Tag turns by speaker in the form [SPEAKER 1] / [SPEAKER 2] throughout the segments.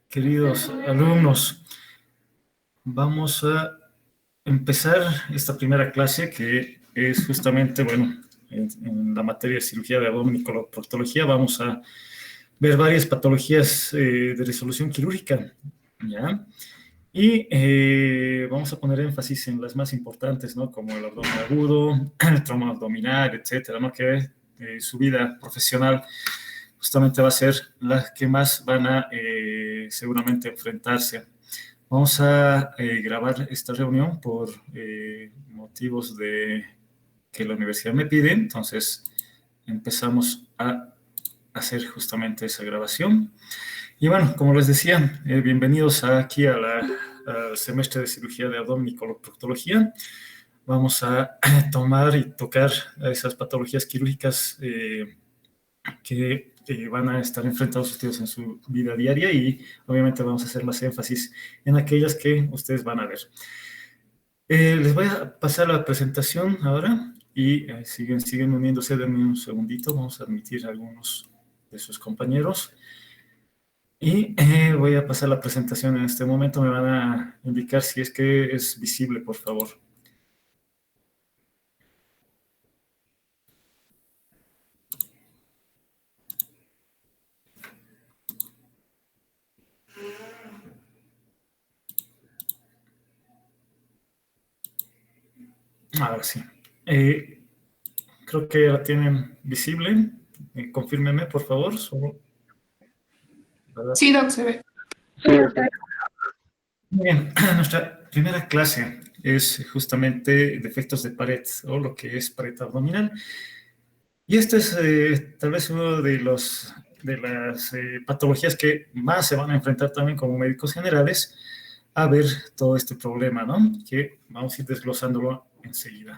[SPEAKER 1] Queridos alumnos, vamos a empezar esta primera clase que es justamente, bueno, en la materia de cirugía de abdomen y coloproctología vamos a ver varias patologías de resolución quirúrgica, ¿ya? Y vamos a poner énfasis en las más importantes, ¿no? Como el abdomen agudo, el trauma abdominal, etcétera, ¿no? Que su vida profesional justamente va a ser las que más van a seguramente enfrentarse. Vamos a grabar esta reunión por motivos de que la universidad me pide, entonces empezamos a hacer justamente esa grabación. Y bueno, como les decía, bienvenidos aquí al semestre de cirugía de abdomen y coloproctología. Vamos a tomar y tocar esas patologías quirúrgicas que van a estar enfrentados ustedes en su vida diaria y obviamente vamos a hacer más énfasis en aquellas que ustedes van a ver. Les voy a pasar la presentación ahora y siguen uniéndose. Denme un segundito, vamos a admitir a algunos de sus compañeros. Y voy a pasar la presentación en este momento. Me van a indicar si es que es visible, por favor. Ahora sí. Creo que la tienen visible. Confírmeme, por favor.
[SPEAKER 2] Sí, Doc, se ve.
[SPEAKER 1] Bien, nuestra primera clase es justamente defectos de pared o lo que es pared abdominal. Y este es tal vez uno de las patologías que más se van a enfrentar también como médicos generales a ver todo este problema, ¿no? Que vamos a ir desglosándolo enseguida.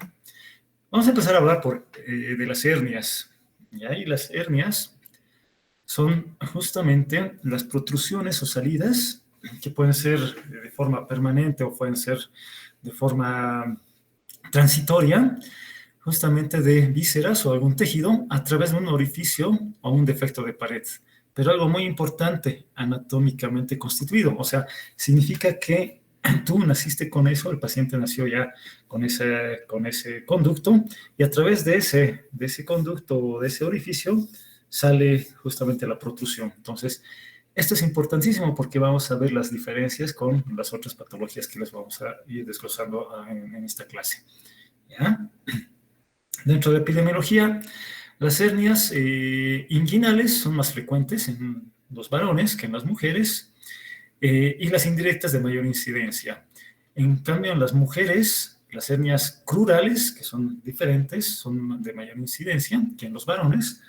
[SPEAKER 1] Vamos a empezar a hablar de las hernias. ¿Ya? Y las hernias son justamente las protrusiones o salidas que pueden ser de forma permanente o pueden ser de forma transitoria, justamente de vísceras o algún tejido a través de un orificio o un defecto de pared. Pero algo muy importante, anatómicamente constituido, o sea, significa que tú naciste con eso, el paciente nació ya con ese conducto y a través de ese conducto o de ese orificio sale justamente la protrusión. Entonces, esto es importantísimo porque vamos a ver las diferencias con las otras patologías que les vamos a ir desglosando en esta clase. ¿Ya? Dentro de epidemiología, las hernias inguinales son más frecuentes en los varones que en las mujeres y las indirectas de mayor incidencia. En cambio, en las mujeres, las hernias crurales, que son diferentes, son de mayor incidencia que en los varones.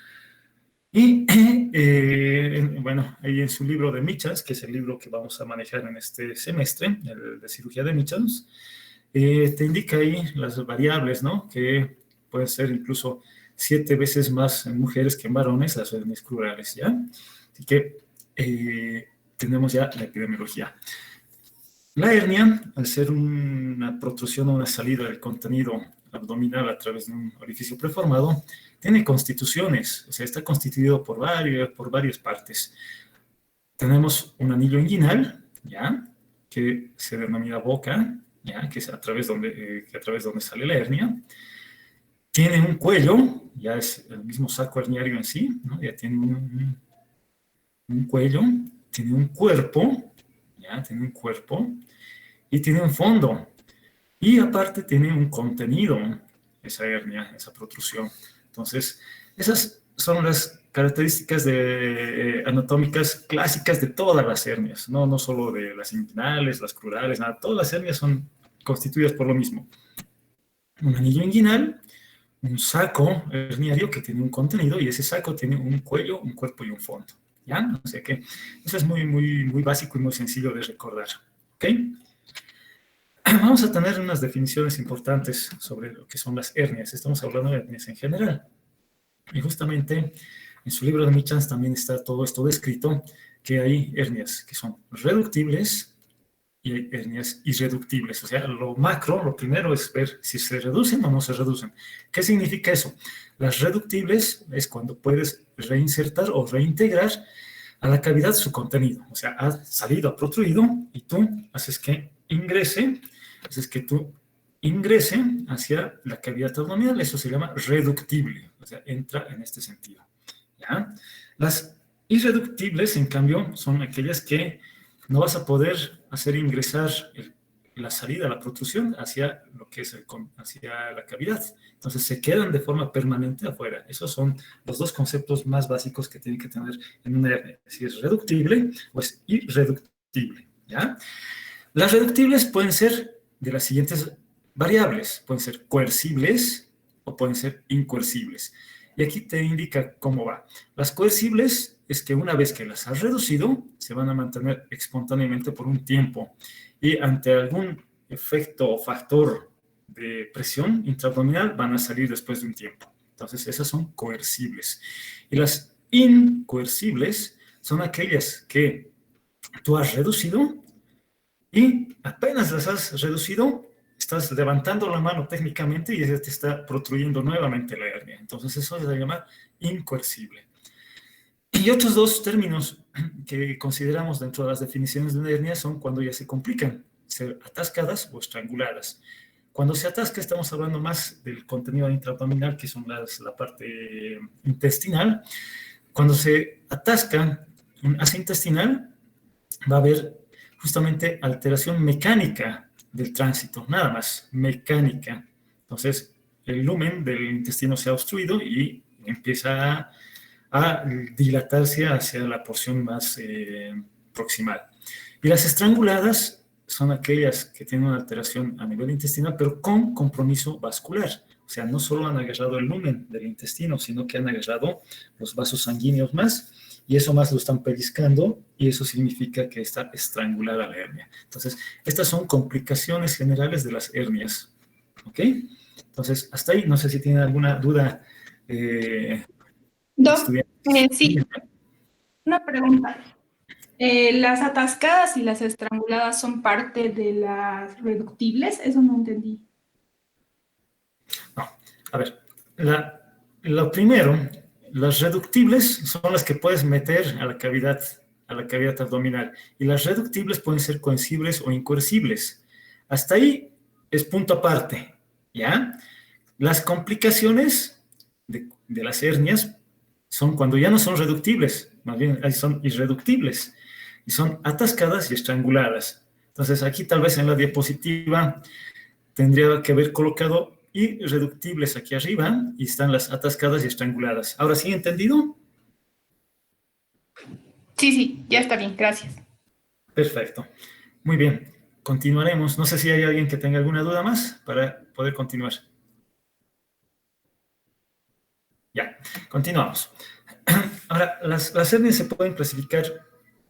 [SPEAKER 1] Y bueno, ahí en su libro de Michels, que es el libro que vamos a manejar en este semestre, el de cirugía de Michels, te indica ahí las variables, ¿no? Que pueden ser incluso 7 veces más en mujeres que en varones, las hernias crurales, ¿ya? Así que tenemos ya la epidemiología. La hernia, al ser una protrusión o una salida del contenido abdominal a través de un orificio preformado, tiene constituciones, o sea, está constituido por varias partes. Tenemos un anillo inguinal, ¿ya? Que se denomina boca, ¿ya? Que es a través donde sale la hernia. Tiene un cuello, ya es el mismo saco herniario en sí, ¿no? Ya tiene un cuello, tiene un cuerpo, ¿ya? Tiene un cuerpo, y tiene un fondo. Y aparte tiene un contenido, esa hernia, esa protrusión. Entonces, esas son las características anatómicas clásicas de todas las hernias, no solo de las inguinales, las crurales, nada. Todas las hernias son constituidas por lo mismo. Un anillo inguinal, un saco herniario que tiene un contenido y ese saco tiene un cuello, un cuerpo y un fondo. ¿Ya? O sea que eso es muy, muy, muy básico y muy sencillo de recordar. ¿Ok? Vamos a tener unas definiciones importantes sobre lo que son las hernias. Estamos hablando de hernias en general. Y justamente en su libro de Michels también está todo esto descrito, que hay hernias que son reductibles y hay hernias irreductibles. O sea, lo macro, lo primero es ver si se reducen o no se reducen. ¿Qué significa eso? Las reductibles es cuando puedes reinsertar o reintegrar a la cavidad su contenido. O sea, ha salido, ha protruido, y tú haces que ingrese hacia la cavidad abdominal. Eso se llama reductible, o sea, entra en este sentido. ¿Ya? Las irreductibles, en cambio, son aquellas que no vas a poder hacer ingresar la salida, la protrusión hacia lo que es hacia la cavidad. Entonces se quedan de forma permanente afuera. Esos son los dos conceptos más básicos que tienen que tener en una hernia: si es reductible o es irreductible. ¿Ya? Las reductibles pueden ser de las siguientes variables: pueden ser coercibles o pueden ser incoercibles. Y aquí te indica cómo va. Las coercibles es que una vez que las has reducido, se van a mantener espontáneamente por un tiempo. Y ante algún efecto o factor de presión intraabdominal, van a salir después de un tiempo. Entonces, esas son coercibles. Y las incoercibles son aquellas que tú has reducido y apenas las has reducido, estás levantando la mano técnicamente y ya te está protruyendo nuevamente la hernia. Entonces, eso se llama incoercible. Y otros dos términos que consideramos dentro de las definiciones de una hernia son cuando ya se complican: ser atascadas o estranguladas. Cuando se atasca, estamos hablando más del contenido intraabdominal, que son la parte intestinal. Cuando se atasca un asa intestinal, va a haber justamente alteración mecánica del tránsito, nada más, mecánica. Entonces, el lumen del intestino se ha obstruido y empieza a dilatarse hacia la porción más proximal. Y las estranguladas son aquellas que tienen una alteración a nivel intestinal, pero con compromiso vascular. O sea, no solo han agarrado el lumen del intestino, sino que han agarrado los vasos sanguíneos más, y eso más lo están pellizcando, y eso significa que está estrangulada la hernia. Entonces, estas son complicaciones generales de las hernias. ¿Ok? Entonces, hasta ahí, no sé si tienen alguna duda.
[SPEAKER 2] Doc, sí, una pregunta. ¿Las atascadas y las estranguladas son parte de las reductibles? Eso no entendí.
[SPEAKER 1] No, a ver, lo primero, las reductibles son las que puedes meter a la cavidad abdominal, y las reductibles pueden ser coercibles o incoercibles. Hasta ahí es punto aparte, ¿ya? Las complicaciones de las hernias son cuando ya no son reductibles, más bien son irreductibles, y son atascadas y estranguladas. Entonces, aquí tal vez en la diapositiva tendría que haber colocado irreductibles aquí arriba, y están las atascadas y estranguladas. ¿Ahora sí entendido?
[SPEAKER 2] Sí, ya está bien, gracias.
[SPEAKER 1] Perfecto. Muy bien. Continuaremos. No sé si hay alguien que tenga alguna duda más para poder continuar. Ya, continuamos. Ahora, las hernias se pueden clasificar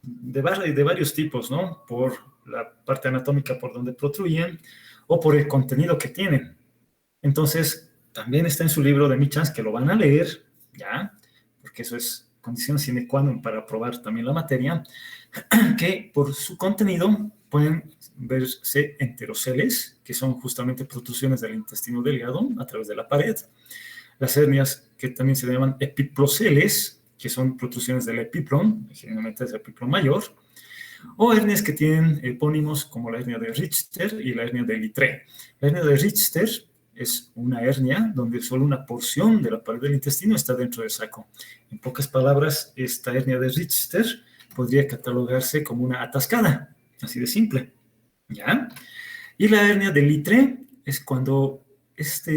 [SPEAKER 1] de varios tipos, ¿no? Por la parte anatómica por donde protruyen o por el contenido que tienen. Entonces, también está en su libro de Michans, que lo van a leer, ¿ya? Porque eso es condición sine qua non para aprobar también la materia, que por su contenido pueden verse enteroceles, que son justamente protrusiones del intestino delgado a través de la pared. Las hernias que también se llaman epiploceles, que son protrusiones del epiplón, generalmente es el epiplón mayor, o hernias que tienen epónimos como la hernia de Richter y la hernia de Littré. La hernia de Richter es una hernia donde solo una porción de la pared del intestino está dentro del saco. En pocas palabras, esta hernia de Richter podría catalogarse como una atascada, así de simple, ¿ya? Y la hernia de Littré es cuando esta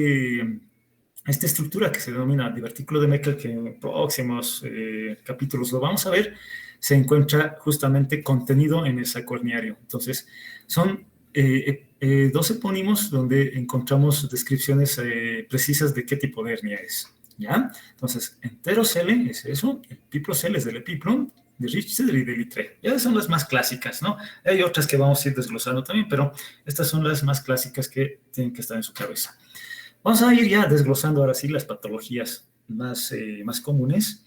[SPEAKER 1] estructura que se denomina divertículo de Meckel, que en próximos capítulos lo vamos a ver, se encuentra justamente contenido en el saco herniario. Entonces, son dos epónimos donde encontramos descripciones precisas de qué tipo de hernia es, ¿ya? Entonces, enterocele es eso, epiplocele es del epiplón, de Richter y de Littré. Ya son las más clásicas, ¿no? Hay otras que vamos a ir desglosando también, pero estas son las más clásicas que tienen que estar en su cabeza. Vamos a ir ya desglosando ahora sí las patologías más comunes,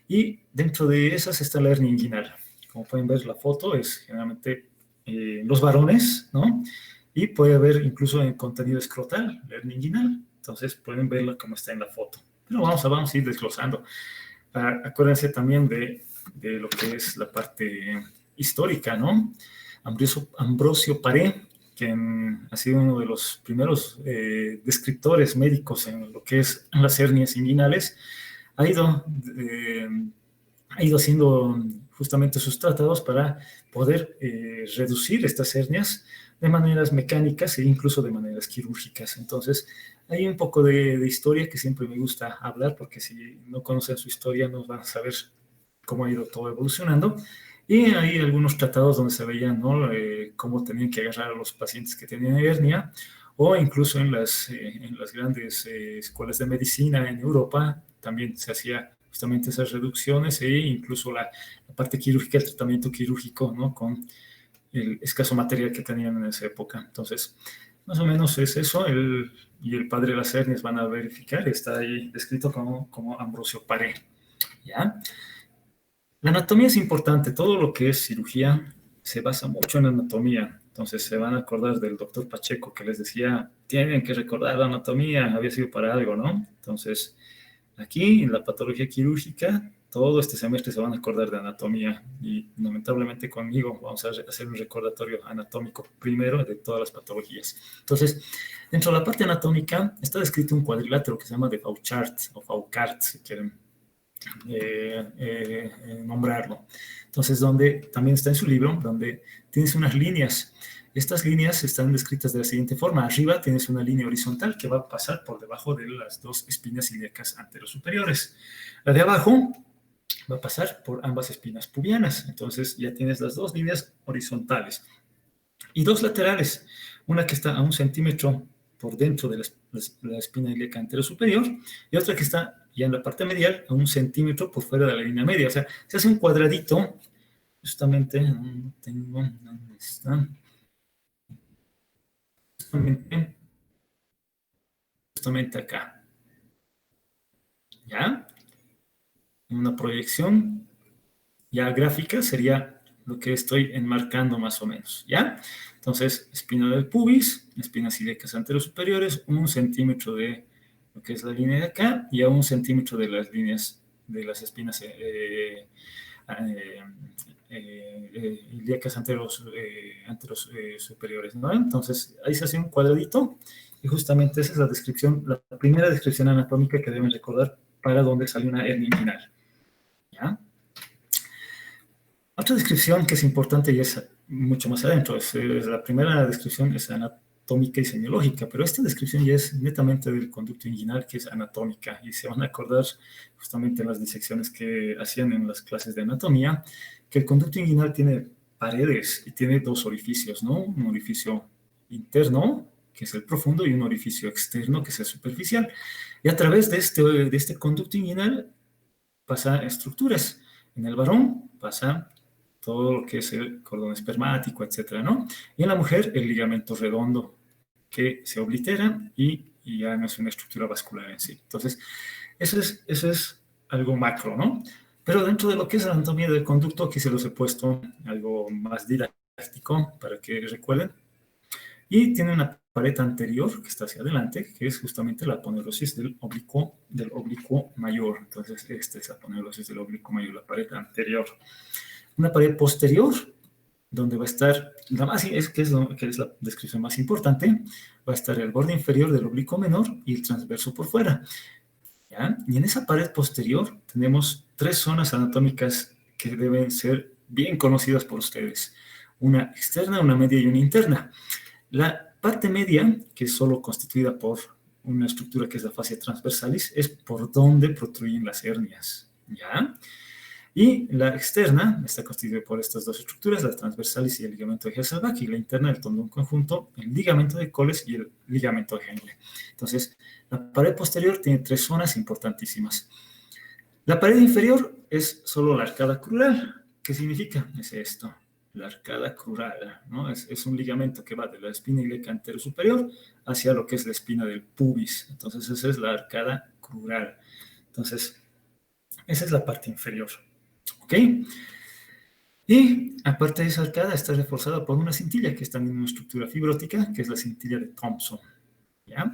[SPEAKER 1] y dentro de esas está la hernia inguinal. Como pueden ver, la foto es generalmente los varones, ¿no? Y puede haber incluso en contenido escrotal, la hernia inguinal. Entonces pueden verla como está en la foto. Pero vamos a ir desglosando. Acuérdense también de de lo que es la parte histórica, ¿no? Ambrosio Paré, quien ha sido uno de los primeros descriptores médicos en lo que es las hernias inguinales, ha ido haciendo justamente sus tratados para poder reducir estas hernias de maneras mecánicas e incluso de maneras quirúrgicas. Entonces, hay un poco de historia que siempre me gusta hablar, porque si no conocen su historia no van a saber cómo ha ido todo evolucionando. Y hay algunos tratados donde se veían, ¿no? Cómo tenían que agarrar a los pacientes que tenían hernia, o incluso en las grandes escuelas de medicina en Europa también se hacía justamente esas reducciones, e incluso la parte quirúrgica, el tratamiento quirúrgico, ¿no? Con el escaso material que tenían en esa época. Entonces, más o menos es eso. Y el padre de las hernias van a verificar, está ahí descrito como Ambrosio Paré, ¿ya? La anatomía es importante. Todo lo que es cirugía se basa mucho en anatomía. Entonces se van a acordar del doctor Pacheco, que les decía, tienen que recordar la anatomía, había sido para algo, ¿no? Entonces, aquí en la patología quirúrgica, todo este semestre se van a acordar de anatomía, y lamentablemente conmigo vamos a hacer un recordatorio anatómico primero de todas las patologías. Entonces, dentro de la parte anatómica está descrito un cuadrilátero que se llama de Fauchart o Fauchart, si quieren nombrarlo. Entonces, donde también está en su libro, donde tienes unas líneas. Estas líneas están descritas de la siguiente forma. Arriba tienes una línea horizontal que va a pasar por debajo de las dos espinas ilíacas anterosuperiores. La de abajo va a pasar por ambas espinas pubianas. Entonces ya tienes las dos líneas horizontales. Y dos laterales. Una que está a 1 centímetro por dentro de la espina ilíaca anterosuperior, y otra que está ya en la parte medial a 1 centímetro por fuera de la línea media. O sea, se hace un cuadradito, justamente, ¿dónde está? Justamente acá. ¿Ya? Una proyección ya gráfica sería lo que estoy enmarcando más o menos, ¿ya? Entonces, espina del pubis, espinas ilíacas anterosuperiores, 1 centímetro de lo que es la línea de acá, y a 1 centímetro de las líneas de las espinas ilíacas anterosuperiores, ¿no? Entonces, ahí se hace un cuadradito, y justamente esa es la descripción, la primera descripción anatómica que deben recordar para dónde sale una hernia inguinal, ¿ya? Otra descripción que es importante y es mucho más adentro, la primera descripción es anatómica y semiológica, pero esta descripción ya es netamente del conducto inguinal, que es anatómica, y se van a acordar justamente en las disecciones que hacían en las clases de anatomía, que el conducto inguinal tiene paredes y tiene dos orificios, ¿no? Un orificio interno, que es el profundo, y un orificio externo, que es el superficial. Y a través de este conducto inguinal pasa estructuras. En el varón pasa todo lo que es el cordón espermático, etcétera, ¿no? Y en la mujer, el ligamento redondo, que se oblitera y ya no es una estructura vascular en sí. Entonces, eso es algo macro, ¿no? Pero dentro de lo que es la anatomía del conducto, aquí se los he puesto algo más didáctico para que recuerden. Y tiene una pared anterior que está hacia adelante, que es justamente la aponeurosis del oblicuo mayor. Entonces, esta es la aponeurosis del oblicuo mayor, la pared anterior. Una pared posterior, donde va a estar, que es la descripción más importante, va a estar el borde inferior del oblicuo menor y el transverso por fuera, ¿ya? Y en esa pared posterior tenemos 3 zonas anatómicas que deben ser bien conocidas por ustedes. Una externa, una media y una interna. La parte media, que es solo constituida por una estructura que es la fascia transversalis, es por donde protruyen las hernias, ¿ya? Y la externa está constituida por estas dos estructuras, la transversalis y el ligamento de Hesselbach, y la interna, el tendón conjunto, el ligamento de Colles y el ligamento de Henle. Entonces, la pared posterior tiene 3 zonas importantísimas. La pared inferior es solo la arcada crural. ¿Qué significa? Es esto, la arcada crural, ¿no? Es un ligamento que va de la espina ilíaca anterosuperior hacia lo que es la espina del pubis. Entonces, esa es la arcada crural. Entonces, esa es la parte inferior. ¿Ok? Y aparte de esa arcada está reforzada por una cintilla que es también una estructura fibrótica, que es la cintilla de Thompson, ¿ya?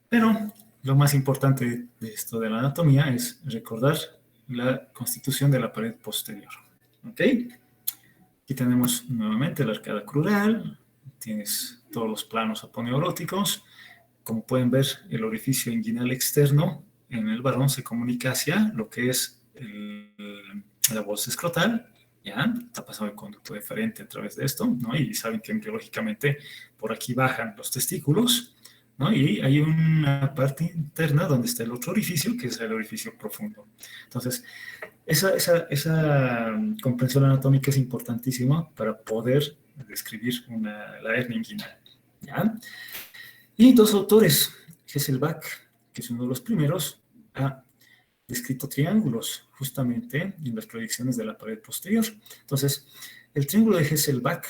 [SPEAKER 1] Pero lo más importante de esto de la anatomía es recordar la constitución de la pared posterior. ¿Ok? Aquí tenemos nuevamente la arcada crural, tienes todos los planos aponeuróticos. Como pueden ver, el orificio inguinal externo en el varón se comunica hacia lo que es la bolsa escrotal, ¿ya? Está pasando el conducto deferente a través de esto, ¿no? Y saben que embriológicamente por aquí bajan los testículos, ¿no? Y hay una parte interna donde está el otro orificio, que es el orificio profundo. Entonces, esa comprensión anatómica es importantísima para poder describir la hernia inguinal, ¿ya? Y dos autores, Hesselbach, que es uno de los primeros, ha descrito triángulos justamente en las proyecciones de la pared posterior. Entonces, el triángulo de Hesselbach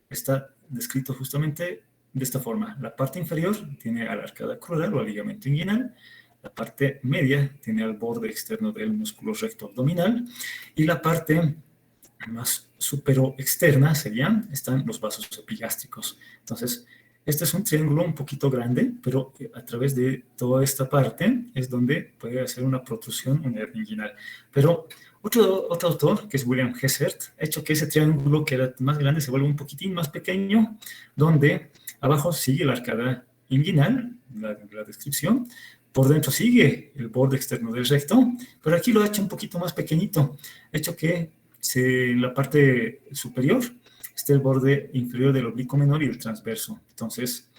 [SPEAKER 1] está descrito justamente de esta forma. La parte inferior tiene a la arcada crural o al ligamento inguinal, la parte media tiene al borde externo del músculo recto abdominal y la parte más supero-externa están los vasos epigástricos. Entonces, este es un triángulo un poquito grande, pero a través de toda esta parte es donde puede hacer una protrusión, una hernia inguinal. Pero otro autor, que es William Hessert, ha hecho que ese triángulo que era más grande se vuelva un poquitín más pequeño, donde abajo sigue la arcada inguinal, la descripción, por dentro sigue el borde externo del recto, pero aquí lo ha hecho un poquito más pequeñito. Ha hecho que en la parte superior esté el borde inferior del oblicuo menor y el transverso. Entonces,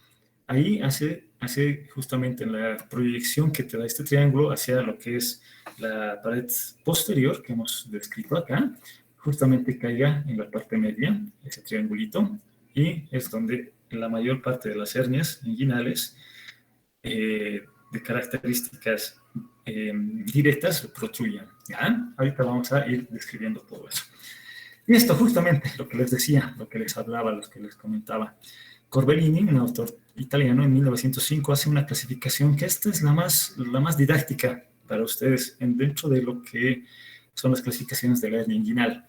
[SPEAKER 1] ahí hace justamente la proyección que te da este triángulo hacia lo que es la pared posterior que hemos descrito acá, justamente caiga en la parte media, ese triangulito, y es donde la mayor parte de las hernias inguinales de características directas protruyen. ¿Ya? Ahorita vamos a ir describiendo todo eso. Y esto justamente lo que les decía, lo que les hablaba, lo que les comentaba. Corbellini, un autor italiano, en 1905 hace una clasificación que esta es la más didáctica para ustedes dentro de lo que son las clasificaciones de la hernia inguinal.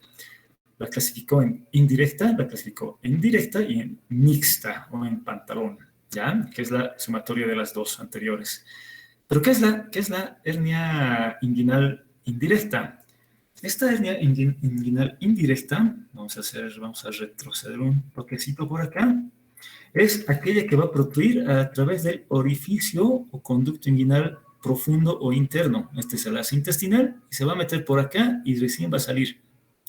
[SPEAKER 1] La clasificó en indirecta, la clasificó en directa y en mixta o en pantalón, ¿ya? Que es la sumatoria de las dos anteriores. Pero ¿qué es la hernia inguinal indirecta? Esta hernia inguinal indirecta, vamos a retroceder un toquecito por acá, es aquella que va a protruir a través del orificio o conducto inguinal profundo o interno. Este es el asa intestinal y se va a meter por acá y recién va a salir.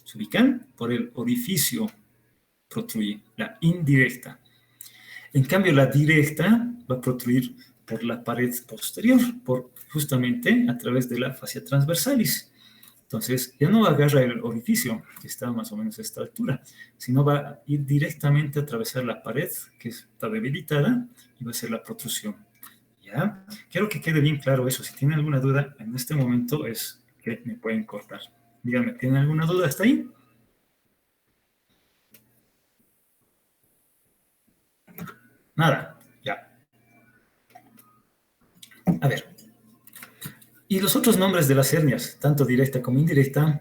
[SPEAKER 1] ¿Se ubican? Por el orificio protruye, la indirecta. En cambio, la directa va a protruir por la pared posterior, justamente a través de la fascia transversalis. Entonces, ya no agarra el orificio, que está más o menos a esta altura, sino va a ir directamente a atravesar la pared, que está debilitada, y va a ser la protrusión. ¿Ya? Quiero que quede bien claro eso. Si tienen alguna duda, en este momento es que me pueden cortar. Díganme, ¿tienen alguna duda hasta ahí? Nada, ya. A ver. Y los otros nombres de las hernias, tanto directa como indirecta,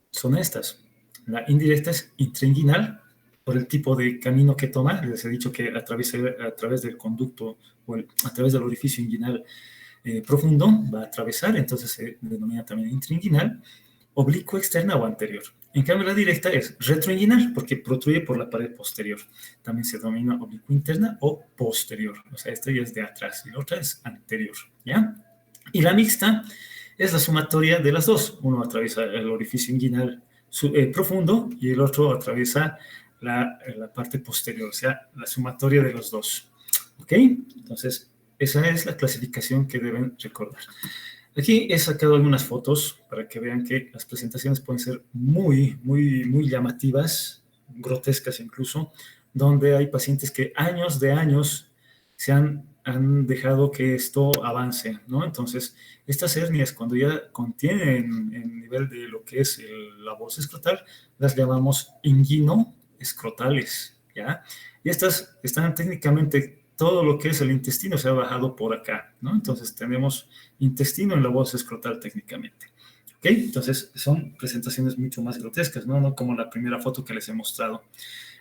[SPEAKER 1] son estas. La indirecta es intrainguinal, por el tipo de camino que toma. Les he dicho que a través del conducto o a través del orificio inguinal profundo va a atravesar, entonces se denomina también intrainguinal, oblicua externa o anterior. En cambio, la directa es retroinguinal, porque protruye por la pared posterior. También se denomina oblicua interna o posterior. O sea, esta ya es de atrás y la otra es anterior, ¿ya? Y la mixta es la sumatoria de las dos. Uno atraviesa el orificio inguinal profundo y el otro atraviesa la parte posterior, o sea, la sumatoria de los dos. ¿Ok? Entonces, esa es la clasificación que deben recordar. Aquí he sacado algunas fotos para que vean que las presentaciones pueden ser muy, muy, muy llamativas, grotescas incluso, donde hay pacientes que años de años se han dejado que esto avance, ¿no? Entonces, estas hernias, cuando ya contienen el nivel de lo que es la bolsa escrotal, las llamamos inguino-escrotales, ¿ya? Y estas están técnicamente, todo lo que es el intestino se ha bajado por acá, ¿no? Entonces, tenemos intestino en la bolsa escrotal técnicamente, ¿ok? Entonces, son presentaciones mucho más grotescas, ¿no? No como la primera foto que les he mostrado.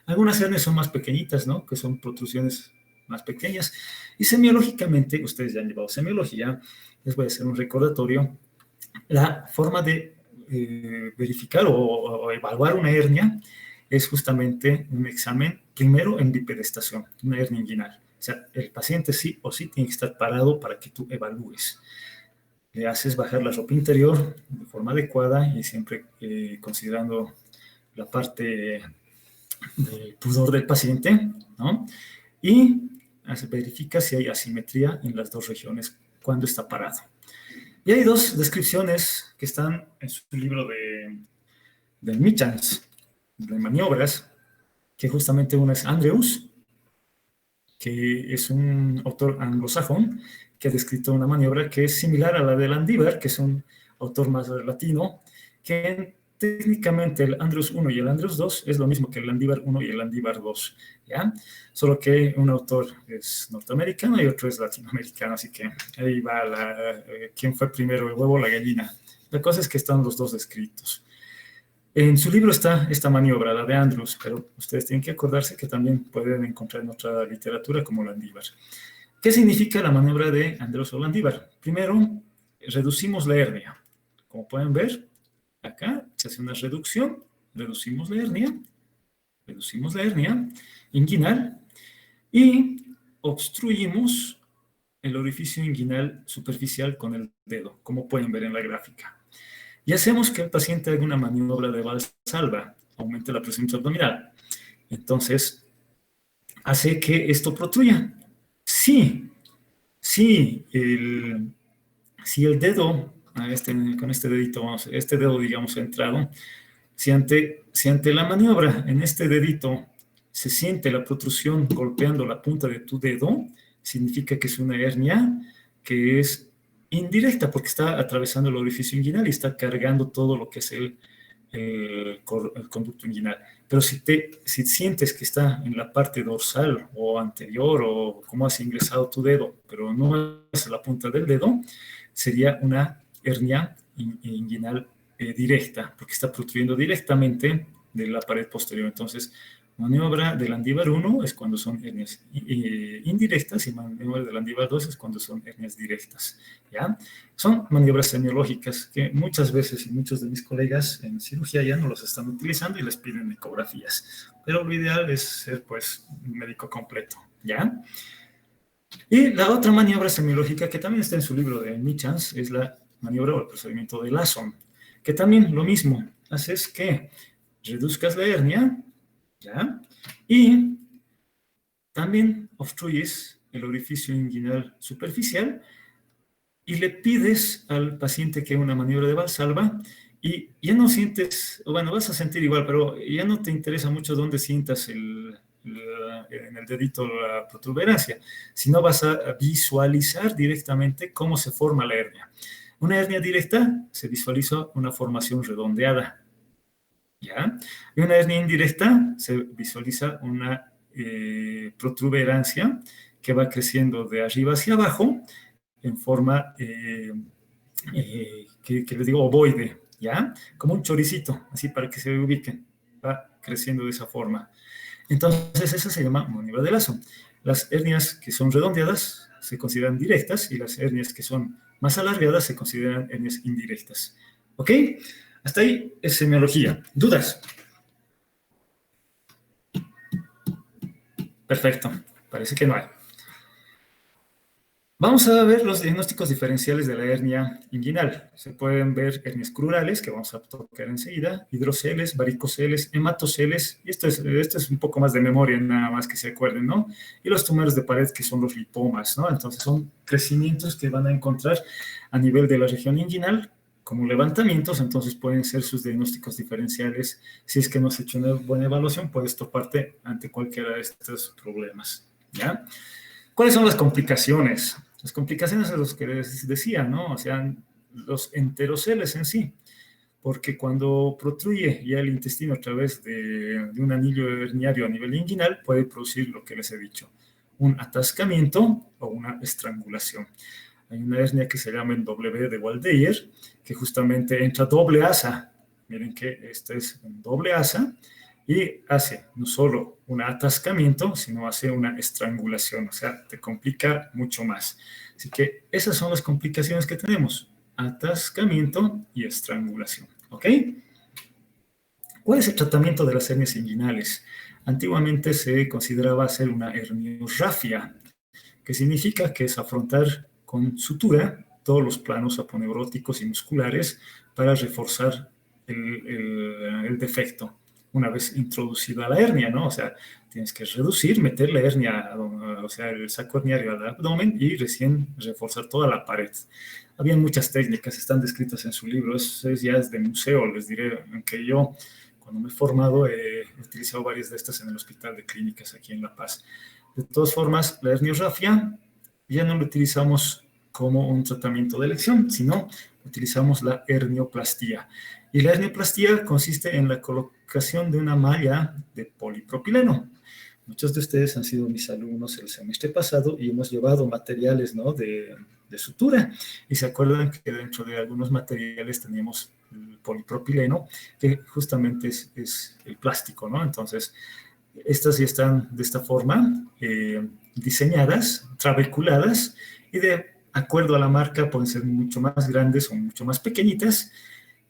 [SPEAKER 1] Algunas hernias son más pequeñitas, ¿no? Que son protrusiones más pequeñas. Y semiológicamente, ustedes ya han llevado semiología, les voy a hacer un recordatorio. La forma de verificar o evaluar una hernia es justamente un examen primero en bipedestación, una hernia inguinal. O sea, el paciente sí o sí tiene que estar parado para que tú evalúes. Le haces bajar la ropa interior de forma adecuada y siempre considerando la parte del pudor del paciente, ¿no? Y verifica si hay asimetría en las dos regiones cuando está parado. Y hay dos descripciones que están en su libro de Michans, de maniobras, que justamente una es Andrews, que es un autor anglosajón, que ha descrito una maniobra que es similar a la de Landívar, que es un autor más latino, que técnicamente el Andrews 1 y el Andrews 2 es lo mismo que el Landívar 1 y el Landívar 2, ¿ya? Solo que un autor es norteamericano y otro es latinoamericano, así que ahí va quién fue primero, el huevo o la gallina. La cosa es que están los dos descritos. En su libro está esta maniobra, la de Andrews, pero ustedes tienen que acordarse que también pueden encontrar en otra literatura como Landívar. ¿Qué significa la maniobra de Andrews o Landívar? Primero, reducimos la hernia. Como pueden ver, acá se hace una reducción, reducimos la hernia inguinal y obstruimos el orificio inguinal superficial con el dedo, como pueden ver en la gráfica. Y hacemos que el paciente haga una maniobra de Valsalva, aumente la presión abdominal. Entonces, hace que esto protruya. Si el dedo, con este dedito, este dedo, digamos, entrado, si ante la maniobra en este dedito se siente la protrusión golpeando la punta de tu dedo, significa que es una hernia que es indirecta porque está atravesando el orificio inguinal y está cargando todo lo que es el conducto inguinal. Pero si sientes que está en la parte dorsal o anterior o como has ingresado tu dedo, pero no es la punta del dedo, sería una hernia inguinal directa, porque está protruyendo directamente de la pared posterior. Entonces, maniobra de Landívar 1 es cuando son hernias indirectas y maniobra de Landívar 2 es cuando son hernias directas, ¿ya? Son maniobras semiológicas que muchas veces y muchos de mis colegas en cirugía ya no los están utilizando y les piden ecografías, pero lo ideal es ser, pues, un médico completo, ¿ya? Y la otra maniobra semiológica que también está en su libro de Michans es la maniobra o el procedimiento de Lasson, que también lo mismo, haces que reduzcas la hernia, ¿ya? Y también obstruyes el orificio inguinal superficial y le pides al paciente que haga una maniobra de Valsalva y ya no sientes, bueno, vas a sentir igual, pero ya no te interesa mucho dónde sientas en el dedito la protuberancia, sino vas a visualizar directamente cómo se forma la hernia. Una hernia directa se visualiza una formación redondeada, ¿ya? Y una hernia indirecta se visualiza una protuberancia que va creciendo de arriba hacia abajo en forma, que les digo, ovoide, ¿ya? Como un choricito, así para que se ubiquen. Va creciendo de esa forma. Entonces, esa se llama maniobra de Lasson. Las hernias que son redondeadas se consideran directas y las hernias que son más alargadas se consideran hernias indirectas. ¿Ok? Hasta ahí es semiología. ¿Dudas? Perfecto. Parece que no hay. Vamos a ver los diagnósticos diferenciales de la hernia inguinal. Se pueden ver hernias crurales, que vamos a tocar enseguida, hidroceles, varicoceles, hematoceles, y esto es un poco más de memoria, nada más que se acuerden, ¿no? Y los tumores de pared, que son los lipomas, ¿no? Entonces son crecimientos que van a encontrar a nivel de la región inguinal como levantamientos, entonces pueden ser sus diagnósticos diferenciales. Si es que no has hecho una buena evaluación, puedes toparte ante cualquiera de estos problemas, ¿ya? ¿Cuáles son las complicaciones? Las complicaciones es lo que les decía, ¿no? O sea, los enteroceles en sí, porque cuando protruye ya el intestino a través de un anillo herniario a nivel inguinal, puede producir lo que les he dicho, un atascamiento o una estrangulación. Hay una hernia que se llama en W de Waldeyer, que justamente entra doble asa. Miren que esta es un doble asa, y hace no solo un atascamiento, sino hace una estrangulación, o sea, te complica mucho más. Así que esas son las complicaciones que tenemos, atascamiento y estrangulación, ¿ok? ¿Cuál es el tratamiento de las hernias inguinales? Antiguamente se consideraba hacer una herniorrafia, que significa que es afrontar con sutura todos los planos aponeuróticos y musculares para reforzar el defecto una vez introducida la hernia, ¿no? O sea, tienes que reducir, meter la hernia, o sea, el saco herniario al abdomen y recién reforzar toda la pared. Habían muchas técnicas, están descritas en su libro, eso ya es de museo, les diré, aunque yo cuando me he formado he utilizado varias de estas en el Hospital de Clínicas aquí en La Paz. De todas formas, la herniorrafia ya no lo utilizamos como un tratamiento de elección, sino utilizamos la hernioplastía. Y la hernioplastía consiste en la colocación de una malla de polipropileno. Muchos de ustedes han sido mis alumnos el semestre pasado y hemos llevado materiales, ¿no?, de sutura. Y se acuerdan que dentro de algunos materiales teníamos el polipropileno, que justamente es el plástico, ¿no? Entonces, estas ya están de esta forma, diseñadas, trabeculadas, y de acuerdo a la marca pueden ser mucho más grandes o mucho más pequeñitas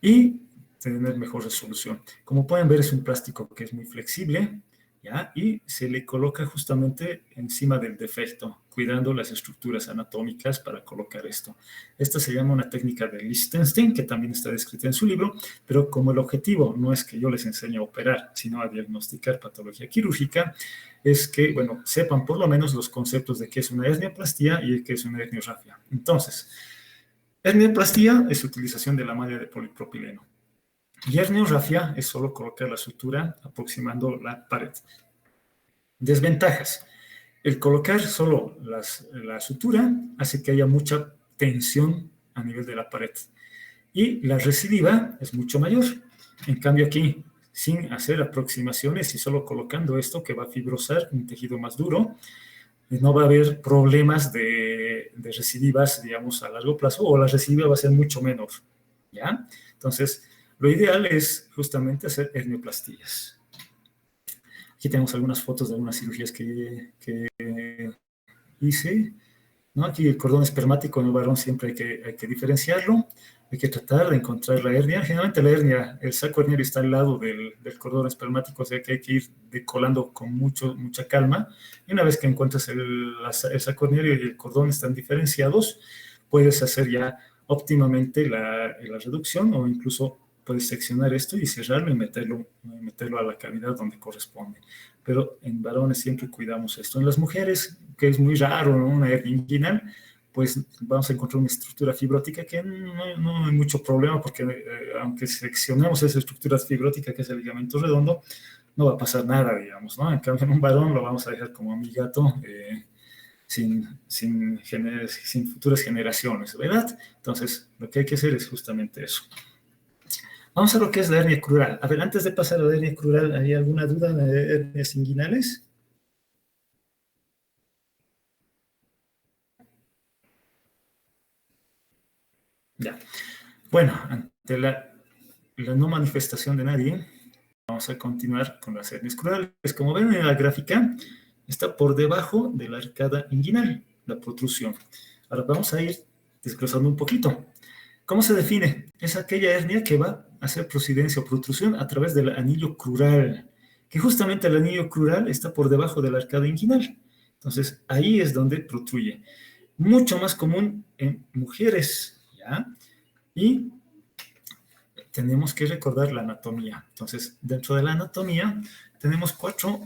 [SPEAKER 1] y tener mejor resolución. Como pueden ver, es un plástico que es muy flexible, ¿ya? Y se le coloca justamente encima del defecto, cuidando las estructuras anatómicas para colocar esto. Esta se llama una técnica de Lichtenstein, que también está descrita en su libro, pero como el objetivo no es que yo les enseñe a operar, sino a diagnosticar patología quirúrgica, es que, bueno, sepan por lo menos los conceptos de qué es una herniaplastía y qué es una herniorrafia. Entonces, herniaplastía es utilización de la malla de polipropileno. Y herniorrafia es solo colocar la sutura aproximando la pared. Desventajas. El colocar solo la sutura hace que haya mucha tensión a nivel de la pared. Y la recidiva es mucho mayor. En cambio aquí, sin hacer aproximaciones y solo colocando esto que va a fibrosar un tejido más duro, no va a haber problemas de recidivas, digamos, a largo plazo, o la recidiva va a ser mucho menor, ¿ya? Entonces, lo ideal es justamente hacer hernioplastías. Aquí tenemos algunas fotos de algunas cirugías que hice, ¿no? Aquí el cordón espermático en el varón siempre hay que diferenciarlo, hay que tratar de encontrar la hernia. Generalmente la hernia, el saco herniario está al lado del cordón espermático, o sea que hay que ir decolando con mucha calma. Y una vez que encuentras el saco herniario y el cordón están diferenciados, puedes hacer ya óptimamente la reducción, o incluso puedes seccionar esto y cerrarlo y meterlo a la cavidad donde corresponde. Pero en varones siempre cuidamos esto. En las mujeres, que es muy raro, ¿no?, una hernia inguinal, pues vamos a encontrar una estructura fibrótica que no hay mucho problema, porque aunque seccionemos esa estructura fibrótica, que es el ligamento redondo, no va a pasar nada, digamos, ¿no? En cambio, en un varón lo vamos a dejar como amigato, sin futuras generaciones, ¿verdad? Entonces, lo que hay que hacer es justamente eso. Vamos a lo que es la hernia crural. A ver, antes de pasar a la hernia crural, ¿hay alguna duda de hernias inguinales? Ya. Bueno, ante la no manifestación de nadie, vamos a continuar con las hernias crurales. Como ven en la gráfica, está por debajo de la arcada inguinal, la protrusión. Ahora vamos a ir desglosando un poquito. ¿Cómo se define? Es aquella hernia que va a hacer procidencia o protrusión a través del anillo crural, que justamente el anillo crural está por debajo de la arcada inguinal. Entonces, ahí es donde protruye. Mucho más común en mujeres, ¿ya? Y tenemos que recordar la anatomía. Entonces, dentro de la anatomía tenemos 4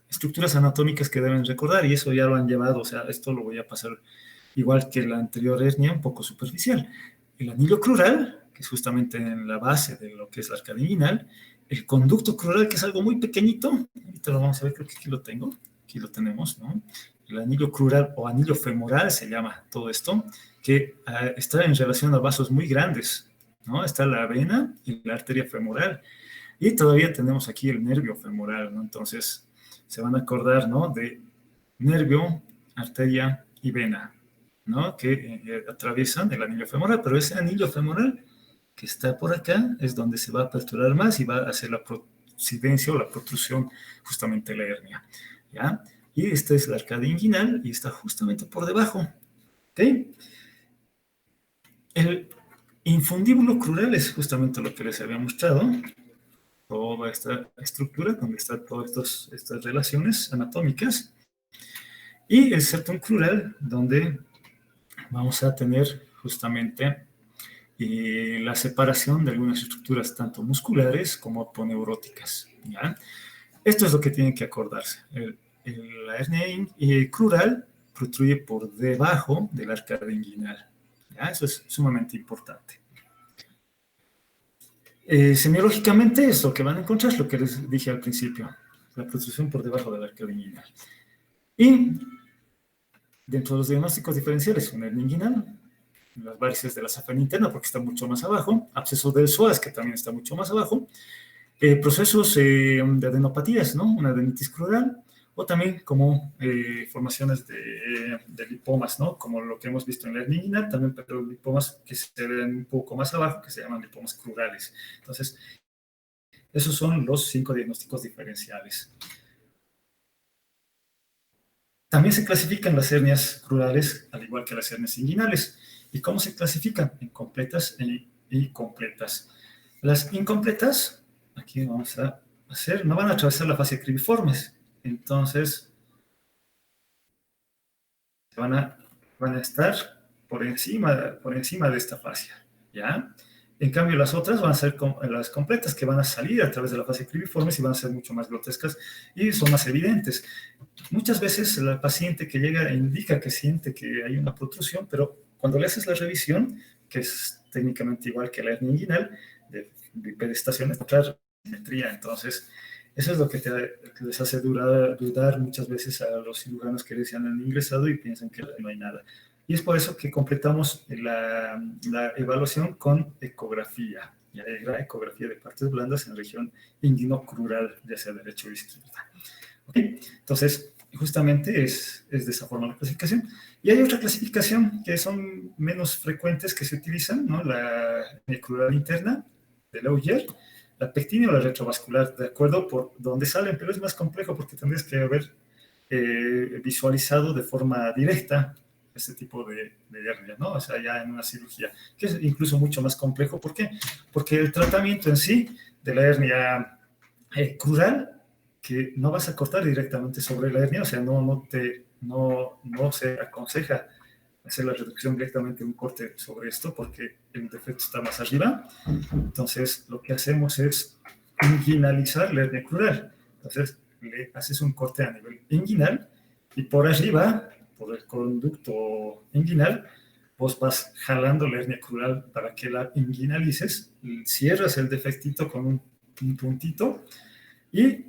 [SPEAKER 1] estructuras anatómicas que deben recordar, y eso ya lo han llevado, o sea, esto lo voy a pasar igual que la anterior hernia, un poco superficial. El anillo crural, que es justamente en la base de lo que es la arcada inguinal, el conducto crural, que es algo muy pequeñito, ahorita lo vamos a ver, creo que aquí lo tengo, aquí lo tenemos, ¿no? El anillo crural o anillo femoral se llama todo esto, que está en relación a vasos muy grandes, ¿no? Está la vena y la arteria femoral, y todavía tenemos aquí el nervio femoral, ¿no? Entonces, se van a acordar, ¿no?, de nervio, arteria y vena, ¿no?, que atraviesan el anillo femoral, pero ese anillo femoral que está por acá es donde se va a aperturar más y va a hacer la procidencia o la protrusión justamente la hernia, ¿ya? Y esta es la arcada inguinal y está justamente por debajo, ¿ok? El infundíbulo crural es justamente lo que les había mostrado, toda esta estructura donde están todas estas relaciones anatómicas, y el septum crural, donde vamos a tener justamente la separación de algunas estructuras tanto musculares como aponeuróticas, ¿ya? Esto es lo que tienen que acordarse. La hernia crural protruye por debajo del arcada inguinal, ¿ya? Eso es sumamente importante. Semiológicamente es lo que van a encontrar, lo que les dije al principio, la protrusión por debajo del arcada inguinal. Y dentro de los diagnósticos diferenciales, una hernia inguinal, las varices de la zafra interna, porque está mucho más abajo, abscesos del psoas, que también está mucho más abajo, procesos de adenopatías, ¿no? Una adenitis crural, o también como formaciones de lipomas, ¿no? Como lo que hemos visto en la hernia inguinal, también pero lipomas que se ven un poco más abajo, que se llaman lipomas crurales. Entonces, esos son los 5 diagnósticos diferenciales. También se clasifican las hernias crurales, al igual que las hernias inguinales. ¿Y cómo se clasifican? En completas y completas. Las incompletas, aquí vamos a hacer, no van a atravesar la fascia cribiformes. Entonces, van a estar por encima de esta fascia, ¿ya? En cambio, las otras van a ser las completas, que van a salir a través de la fascia cribiformes y van a ser mucho más grotescas y son más evidentes. Muchas veces la paciente que llega indica que siente que hay una protrusión, pero cuando le haces la revisión, que es técnicamente igual que la hernia inguinal, de bipedestación, es otra simetría. Entonces, eso es lo que les hace dudar muchas veces a los cirujanos que recién han ingresado y piensan que no hay nada. Y es por eso que completamos la evaluación con ecografía, la ecografía de partes blandas en región inguinocrural, ya sea derecha o izquierda. ¿Okay? Entonces, justamente es de esa forma la clasificación. Y hay otra clasificación que son menos frecuentes que se utilizan, ¿no? La crural interna de Laugier, la pectínea o la retrovascular, de acuerdo por dónde salen, pero es más complejo porque tendrías que haber visualizado de forma directa este tipo de hernia, ¿no? O sea, ya en una cirugía, que es incluso mucho más complejo. ¿Por qué? Porque el tratamiento en sí de la hernia crural, que no vas a cortar directamente sobre la hernia, o sea, no se aconseja hacer la reducción directamente de un corte sobre esto porque el defecto está más arriba. Entonces, lo que hacemos es inguinalizar la hernia crural. Entonces, le haces un corte a nivel inguinal y por arriba, por el conducto inguinal, vos vas jalando la hernia crural para que la inguinalices, cierras el defectito con un puntito y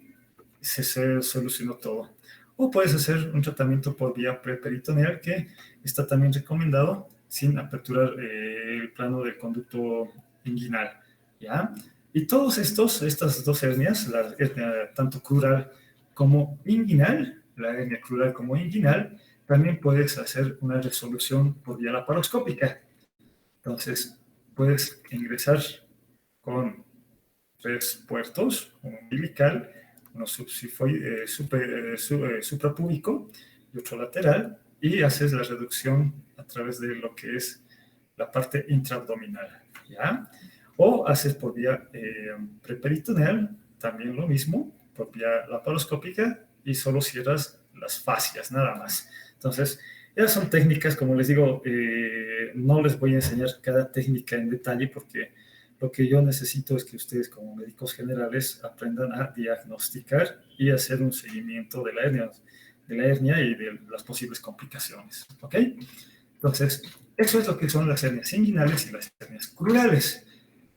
[SPEAKER 1] se solucionó todo. O puedes hacer un tratamiento por vía preperitoneal que está también recomendado sin aperturar el plano del conducto inguinal, ¿ya? Y estas dos hernias, la hernia tanto crural como inguinal, la hernia crural como inguinal, también puedes hacer una resolución por vía laparoscópica. Entonces, puedes ingresar con 3 puertos, un umbilical, uno suprapúbico y otro lateral, y haces la reducción a través de lo que es la parte intraabdominal, ¿ya? O haces por vía preperitoneal, también lo mismo, por vía laparoscópica, y solo cierras las fascias, nada más. Entonces, esas son técnicas, como les digo, no les voy a enseñar cada técnica en detalle porque lo que yo necesito es que ustedes como médicos generales aprendan a diagnosticar y hacer un seguimiento de la hernia y de las posibles complicaciones, ¿ok? Entonces, eso es lo que son las hernias inguinales y las hernias crurales.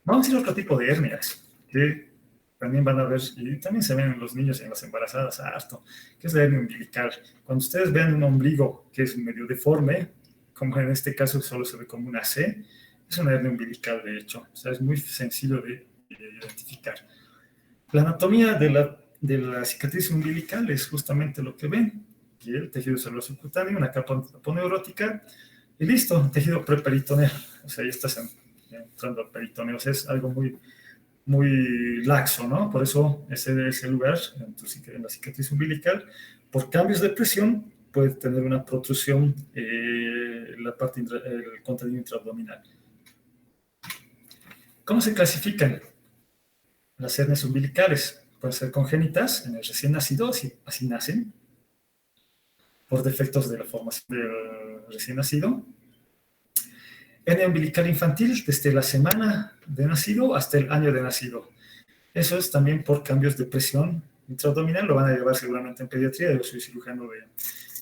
[SPEAKER 1] Vamos a ir a otro tipo de hernias que también van a ver, y también se ven en los niños y en las embarazadas harto, que es la hernia umbilical. Cuando ustedes vean un ombligo que es medio deforme, como en este caso solo se ve como una C, es una hernia umbilical, de hecho. O sea, es muy sencillo de identificar. La anatomía de la cicatriz umbilical es justamente lo que ven. Y el tejido celular subcutáneo, una capa aponeurótica, y listo, tejido preperitoneal. O sea, ahí estás entrando al peritoneo. O sea, es algo muy laxo, ¿no? Por eso ese lugar, en la cicatriz umbilical, por cambios de presión, puede tener una protrusión el contenido intraabdominal. ¿Cómo se clasifican las hernias umbilicales? Pueden ser congénitas en el recién nacido, así nacen, por defectos de la formación del recién nacido. Hernia umbilical infantil desde la semana de nacido hasta el año de nacido. Eso es también por cambios de presión intraabdominal, lo van a llevar seguramente en pediatría, yo soy cirujano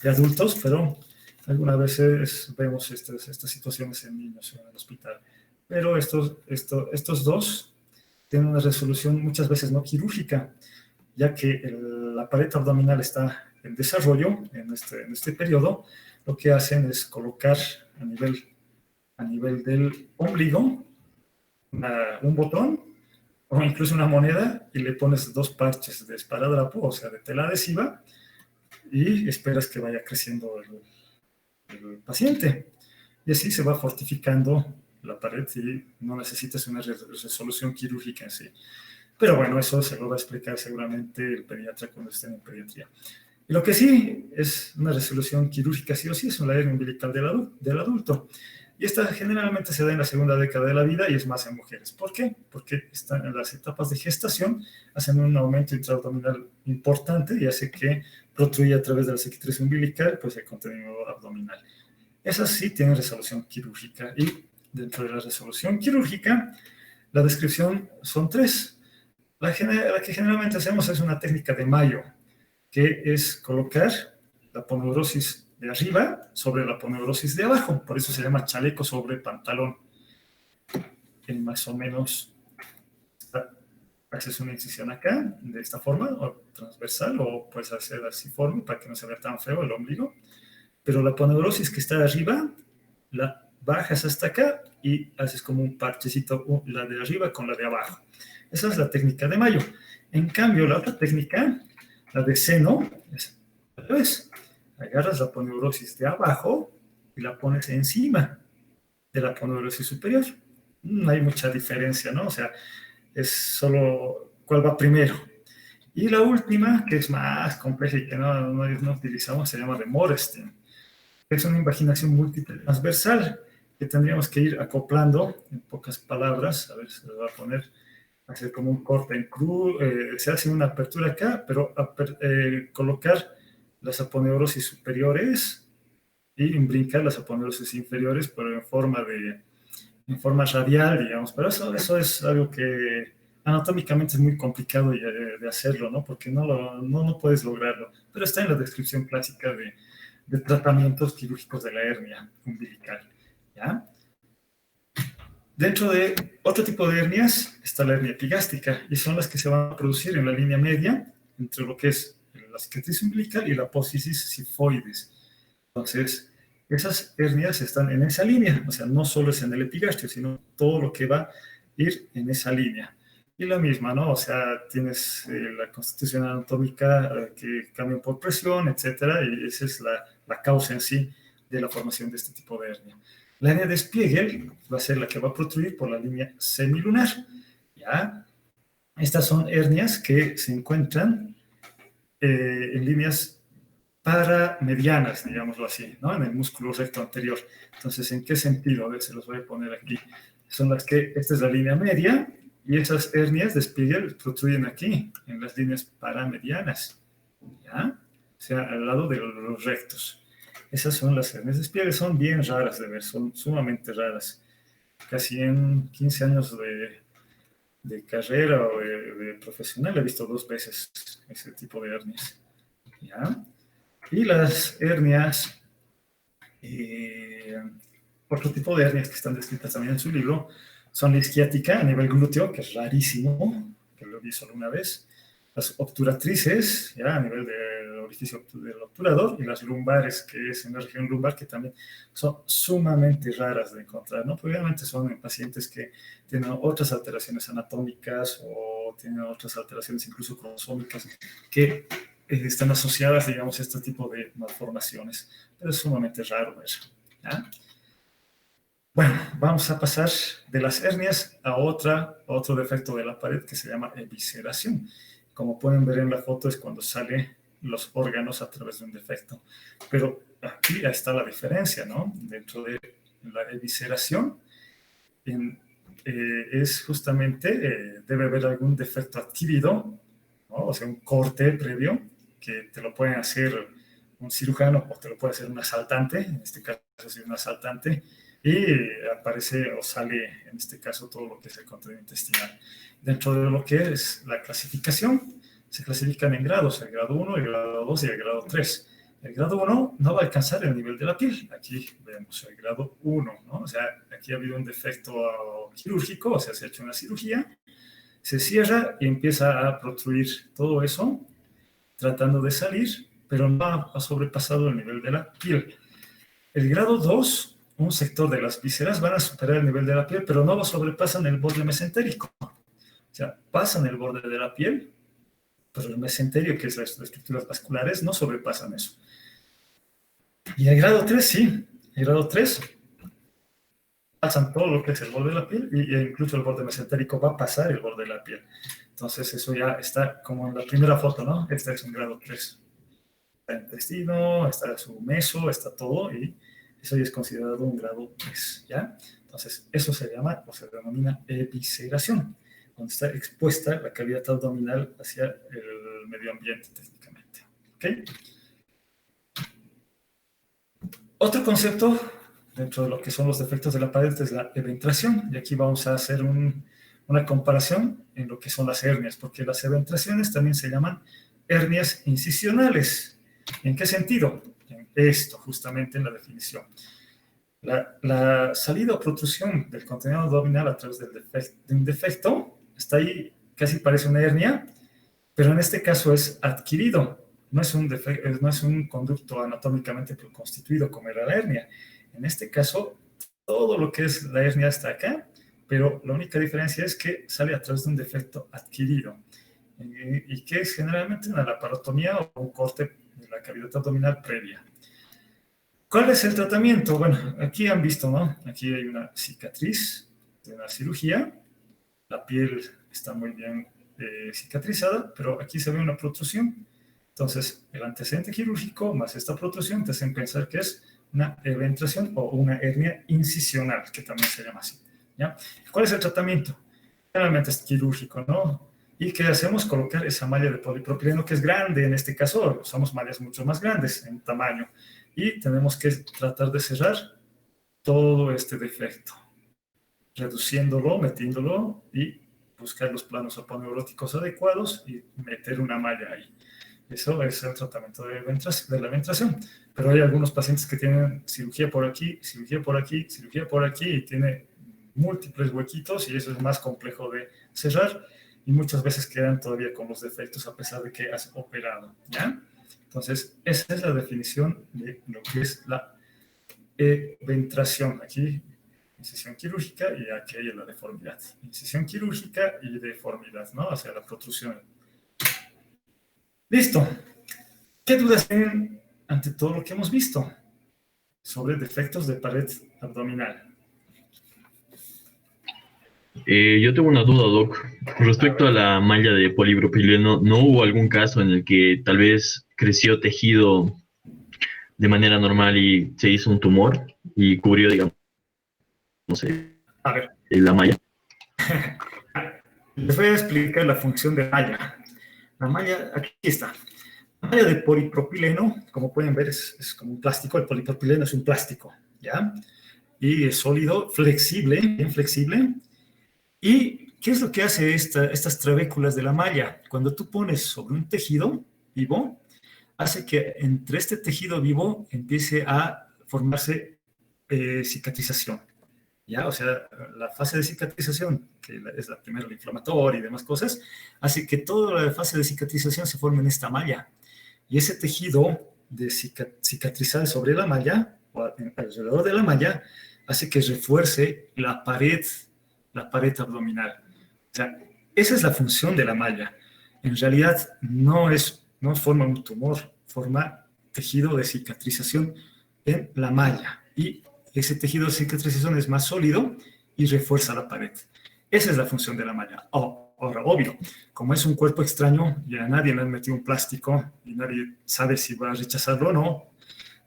[SPEAKER 1] de adultos, pero algunas veces vemos estas situaciones en niños en el hospital. Pero estos dos tienen una resolución muchas veces no quirúrgica, ya que la pared abdominal está en desarrollo en este periodo. Lo que hacen es colocar a nivel del ombligo un botón o incluso una moneda y le pones 2 parches de esparadrapo, o sea, de tela adhesiva, y esperas que vaya creciendo el paciente. Y así se va fortificando la pared y no necesitas una resolución quirúrgica en sí. Pero bueno, eso se lo va a explicar seguramente el pediatra cuando esté en pediatría. Y lo que sí es una resolución quirúrgica, sí o sí, es una hernia umbilical del adulto. Y esta generalmente se da en la segunda década de la vida y es más en mujeres. ¿Por qué? Porque están en las etapas de gestación, hacen un aumento intraabdominal importante y hace que protruya a través de la cicatriz umbilical pues, el contenido abdominal. Esas sí tienen resolución quirúrgica. Y dentro de la resolución quirúrgica, la descripción son 3. La que generalmente hacemos es una técnica de Mayo, que es colocar la poneurosis de arriba sobre la poneurosis de abajo. Por eso se llama chaleco sobre pantalón. Más o menos haces una incisión acá, de esta forma, o transversal, o puedes hacer así forma para que no se vea tan feo el ombligo. Pero la poneurosis que está arriba, la bajas hasta acá y haces como un parchecito, la de arriba con la de abajo. Esa es la técnica de Mayo. En cambio, la otra técnica, la de seno, es al revés. Agarras la poneurosis de abajo y la pones encima de la poneurosis superior. No hay mucha diferencia, ¿no? O sea, es solo cuál va primero. Y la última, que es más compleja y que no utilizamos, se llama de Morestin. Es una invaginación múltiple transversal que tendríamos que ir acoplando, en pocas palabras, a ver si se va a poner, hacer como un corte en cruz, se hace una apertura acá, pero colocar las aponeurosis superiores y brincar las aponeurosis inferiores, pero en forma radial, digamos. Pero eso es algo que anatómicamente es muy complicado de hacerlo, ¿no? Porque no puedes lograrlo. Pero está en la descripción clásica de tratamientos quirúrgicos de la hernia umbilical, ¿ya? Dentro de otro tipo de hernias está la hernia epigástica y son las que se van a producir en la línea media entre lo que es la cicatriz umbilical y la apófisis sifoides. Entonces, esas hernias están en esa línea, o sea, no solo es en el epigastrio, sino todo lo que va a ir en esa línea. Y la misma, ¿no? O sea, tienes la constitución anatómica que cambia por presión, etcétera, y esa es la causa en sí de la formación de este tipo de hernia. La hernia de Spiegel va a ser la que va a protruir por la línea semilunar, ¿ya? Estas son hernias que se encuentran en líneas paramedianas, digámoslo así, ¿no? En el músculo recto anterior. Entonces, ¿en qué sentido? A ver, se los voy a poner aquí. Son las que, esta es la línea media, y esas hernias de Spiegel protruyen aquí, en las líneas paramedianas, ¿ya? O sea, al lado de los rectos. Esas son las hernias de Spiegel, son bien raras de ver, son sumamente raras. Casi en 15 años de carrera o de profesional he visto 2 veces ese tipo de hernias, ¿ya? Y las hernias, otro tipo de hernias que están descritas también en su libro, son la isquiática a nivel glúteo, que es rarísimo, que lo vi solo una vez, las obturatrices, ya a nivel del orificio del obturador, y las lumbares, que es en la región lumbar, que también son sumamente raras de encontrar, ¿no? Porque obviamente son en pacientes que tienen otras alteraciones anatómicas o tienen otras alteraciones incluso cromosómicas que están asociadas, digamos, a este tipo de malformaciones. Pero es sumamente raro ver, ¿ya? Bueno, vamos a pasar de las hernias a otro defecto de la pared que se llama evisceración. Como pueden ver en la foto es cuando salen los órganos a través de un defecto. Pero aquí está la diferencia, ¿no? Dentro de la evisceración, es justamente, debe haber algún defecto adquirido, ¿no? O sea, un corte previo, que te lo pueden hacer un cirujano o te lo puede hacer un asaltante, en este caso es un asaltante, y aparece o sale, en este caso, todo lo que es el contenido intestinal. Dentro de lo que es la clasificación, se clasifican en grados, el grado 1, el grado 2 y el grado 3. El grado 1 no va a alcanzar el nivel de la piel. Aquí vemos el grado 1, ¿no? O sea, aquí ha habido un defecto quirúrgico, o sea, se ha hecho una cirugía, se cierra y empieza a protruir todo eso, tratando de salir, pero no ha sobrepasado el nivel de la piel. El grado 2, un sector de las vísceras van a superar el nivel de la piel, pero no sobrepasan el borde mesentérico. O sea, pasan el borde de la piel, pero el mesenterio, que es las estructuras vasculares, no sobrepasan eso. Y el grado 3, sí. El grado 3 pasan todo lo que es el borde de la piel e incluso el borde mesentérico va a pasar el borde de la piel. Entonces eso ya está como en la primera foto, ¿no? Este es un grado 3. Está el intestino, está su meso, está todo y eso ya es considerado un grado 3, ¿ya? Entonces eso se llama o se denomina evisceración, donde está expuesta la cavidad abdominal hacia el medio ambiente técnicamente, ¿ok? Otro concepto dentro de lo que son los defectos de la pared es la eventración, y aquí vamos a hacer una comparación en lo que son las hernias, porque las eventraciones también se llaman hernias incisionales. ¿En qué sentido? En esto, justamente en la definición. La salida o protrusión del contenido abdominal a través de un defecto está ahí, casi parece una hernia, pero en este caso es adquirido. No es un conducto anatómicamente constituido como era la hernia. En este caso, todo lo que es la hernia está acá, pero la única diferencia es que sale a través de un defecto adquirido, y que es generalmente una laparotomía o un corte de la cavidad abdominal previa. ¿Cuál es el tratamiento? Bueno, aquí han visto, ¿no? Aquí hay una cicatriz de una cirugía, la piel está muy bien cicatrizada, pero aquí se ve una protrusión. Entonces, el antecedente quirúrgico más esta protrusión te hacen pensar que es una eventración o una hernia incisional, que también se llama así, ¿ya? ¿Cuál es el tratamiento? Generalmente es quirúrgico, ¿no? ¿Y qué hacemos? Colocar esa malla de polipropileno, que es grande, en este caso usamos mallas mucho más grandes en tamaño, y tenemos que tratar de cerrar todo este defecto, reduciéndolo, metiéndolo y buscar los planos aponeuróticos adecuados y meter una malla ahí. Eso es el tratamiento de la eventración. Pero hay algunos pacientes que tienen cirugía por aquí, cirugía por aquí, cirugía por aquí y tiene múltiples huequitos y eso es más complejo de cerrar y muchas veces quedan todavía con los defectos a pesar de que has operado, ¿ya? Entonces, esa es la definición de lo que es la eventración. Aquí, incisión quirúrgica y aquí hay la deformidad. Incisión quirúrgica y deformidad, ¿no? O sea, la protrusión. Listo. ¿Qué dudas tienen ante todo lo que hemos visto sobre defectos de pared abdominal?
[SPEAKER 3] Yo tengo una duda, Doc. Respecto a la malla de polipropileno, ¿no hubo algún caso en el que tal vez creció tejido de manera normal y se hizo un tumor y cubrió, digamos, no sé, la malla?
[SPEAKER 1] Les voy a explicar la función de malla. La malla, aquí está. La malla de polipropileno, como pueden ver, es como un plástico. El polipropileno es un plástico, ¿ya? Y es sólido, flexible, bien flexible. ¿Y qué es lo que hace estas trabéculas de la malla? Cuando tú pones sobre un tejido vivo, hace que entre este tejido vivo empiece a formarse cicatrización. ¿Ya? O sea, la fase de cicatrización, que es la primera, la inflamatoria y demás cosas, hace que toda la fase de cicatrización se forme en esta malla. Y ese tejido de cicatrizar sobre la malla, o alrededor de la malla, hace que refuerce la pared abdominal. O sea, esa es la función de la malla. En realidad no forma un tumor, forma tejido de cicatrización en la malla. Y ese tejido de cicatrización es más sólido y refuerza la pared. Esa es la función de la malla. Ahora, obvio, como es un cuerpo extraño y a nadie le han metido un plástico y nadie sabe si va a rechazarlo o no,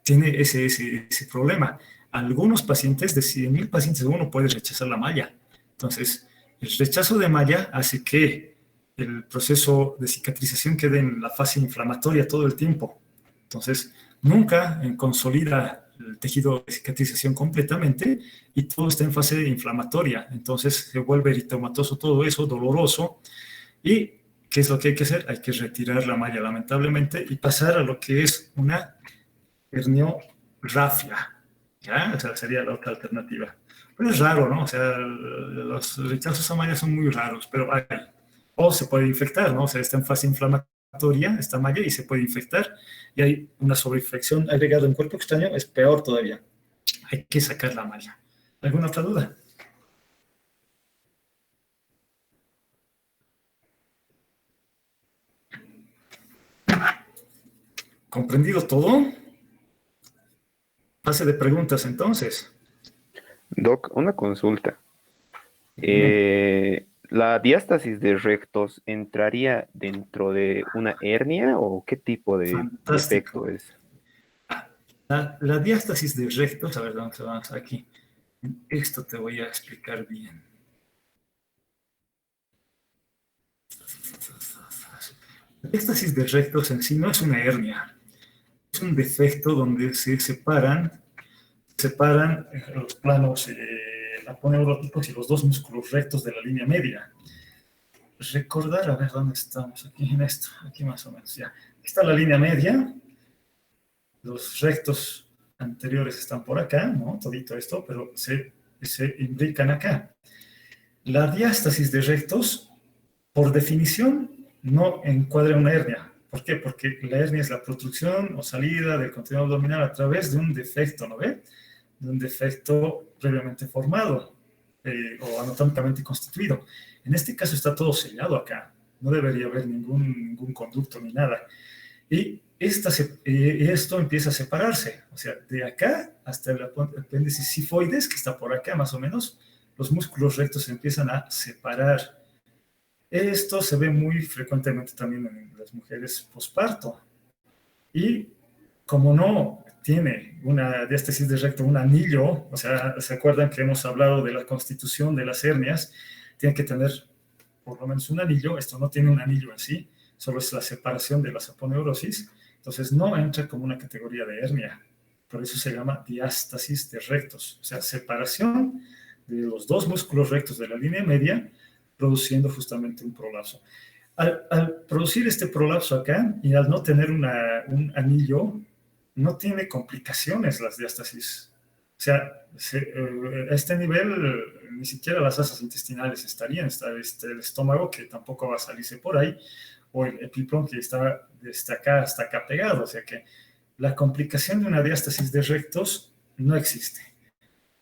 [SPEAKER 1] tiene ese problema. Algunos pacientes, de 100,000 pacientes, uno puede rechazar la malla. Entonces, el rechazo de malla hace que el proceso de cicatrización quede en la fase inflamatoria todo el tiempo. Entonces, nunca consolida el tejido de cicatrización completamente y todo está en fase inflamatoria. Entonces, se vuelve eritematoso todo eso, doloroso. ¿Y qué es lo que hay que hacer? Hay que retirar la malla, lamentablemente, y pasar a lo que es una herniorrafia. ¿Ya? O sea, sería la otra alternativa. Pero es raro, ¿no? O sea, los rechazos a malla son muy raros, pero hay. O se puede infectar, ¿no? O sea, está en fase inflamatoria esta malla y se puede infectar. Y hay una sobreinfección agregada en cuerpo extraño, es peor todavía. Hay que sacar la malla. ¿Alguna otra duda? ¿Comprendido todo? Pase de preguntas entonces.
[SPEAKER 4] Doc, una consulta. ¿La diástasis de rectos entraría dentro de una hernia o qué tipo de defecto es?
[SPEAKER 1] La diástasis de rectos, a ver, vamos aquí. Esto te voy a explicar bien. La diástasis de rectos en sí no es una hernia. Es un defecto donde se separan los planos aponeuróticos y los dos músculos rectos de la línea media. Recordar, a ver dónde estamos, aquí en esto, aquí más o menos, ya. Está la línea media, los rectos anteriores están por acá, ¿no? Todito esto, pero se imbrican acá. La diástasis de rectos, por definición, no encuadra una hernia. ¿Por qué? Porque la hernia es la protrusión o salida del contenido abdominal a través de un defecto, ¿no ve? De un defecto previamente formado o anatómicamente constituido. En este caso está todo sellado acá. No debería haber ningún conducto ni nada. Y esto empieza a separarse. O sea, de acá hasta el apéndice sifoides, que está por acá más o menos, los músculos rectos se empiezan a separar. Esto se ve muy frecuentemente también en las mujeres posparto. Y como no tiene una diástasis de recto, un anillo, o sea, ¿se acuerdan que hemos hablado de la constitución de las hernias? Tiene que tener por lo menos un anillo. Esto no tiene un anillo en sí, solo es la separación de las aponeurosis. Entonces no entra como una categoría de hernia. Por eso se llama diástasis de rectos, o sea, separación de los dos músculos rectos de la línea media, produciendo justamente un prolapso. Al producir este prolapso acá y al no tener un anillo, no tiene complicaciones las diástasis. O sea, a este nivel ni siquiera las asas intestinales estarían. Está el estómago, que tampoco va a salirse por ahí, o el epiplón, que está desde acá hasta acá pegado. O sea que la complicación de una diástasis de rectos no existe.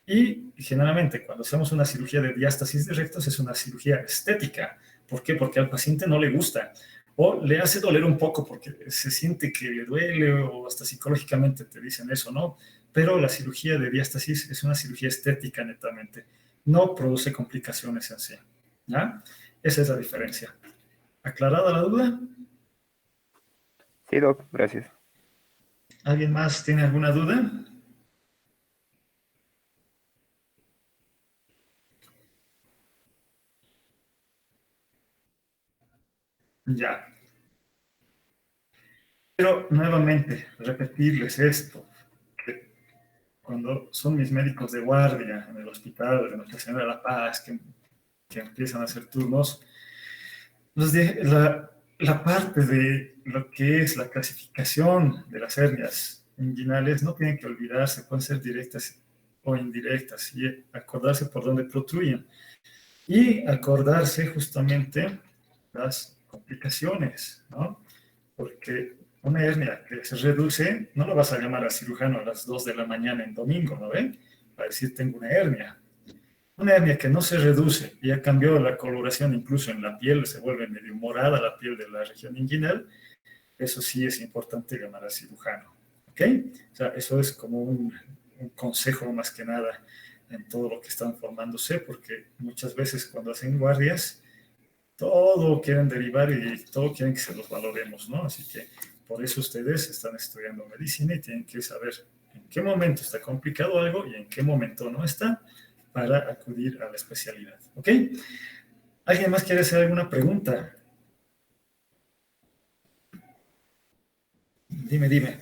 [SPEAKER 1] Y generalmente cuando hacemos una cirugía de diástasis de rectos es una cirugía estética. ¿Por qué? Porque al paciente no le gusta o le hace doler un poco porque se siente que le duele o hasta psicológicamente te dicen eso, ¿no? Pero la cirugía de diástasis es una cirugía estética netamente. No produce complicaciones en sí. ¿Ya? Esa es la diferencia. ¿Aclarada la duda?
[SPEAKER 4] Sí, Doc, gracias.
[SPEAKER 1] ¿Alguien más tiene alguna duda? Ya. Pero nuevamente, repetirles esto, que cuando son mis médicos de guardia en el hospital de Nuestra Señora de la Paz, que empiezan a hacer turnos, la parte de lo que es la clasificación de las hernias inguinales no tienen que olvidarse, pueden ser directas o indirectas, y acordarse por dónde protruyen. Y acordarse justamente las complicaciones, ¿no? Porque una hernia que se reduce, no lo vas a llamar al cirujano a las 2 de la mañana en domingo, ¿no ven? Para decir, tengo una hernia. Una hernia que no se reduce y ha cambiado la coloración incluso en la piel, se vuelve medio morada la piel de la región inguinal, eso sí es importante llamar al cirujano, ¿ok? O sea, eso es como un consejo más que nada en todo lo que están formándose, porque muchas veces cuando hacen guardias, todo quieren derivar y todo quieren que se los valoremos, ¿no? Así que por eso ustedes están estudiando medicina y tienen que saber en qué momento está complicado algo y en qué momento no está, para acudir a la especialidad. ¿Ok? ¿Alguien más quiere hacer alguna pregunta? Dime, dime.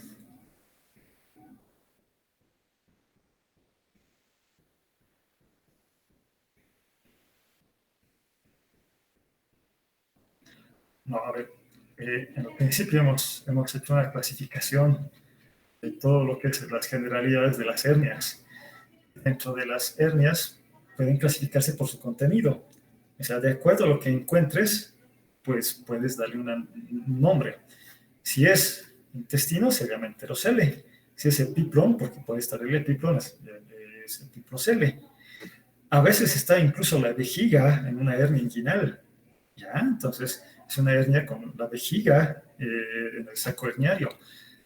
[SPEAKER 1] No, a ver, en el principio hemos hecho una clasificación de todo lo que es las generalidades de las hernias. Dentro de las hernias pueden clasificarse por su contenido. O sea, de acuerdo a lo que encuentres, pues puedes darle un nombre. Si es intestino, se llama enterocele. Si es epiplón, porque puede estar el epiplón, es epiplocele. A veces está incluso la vejiga en una hernia inguinal. ¿Ya? Entonces, es una hernia con la vejiga en el saco herniario.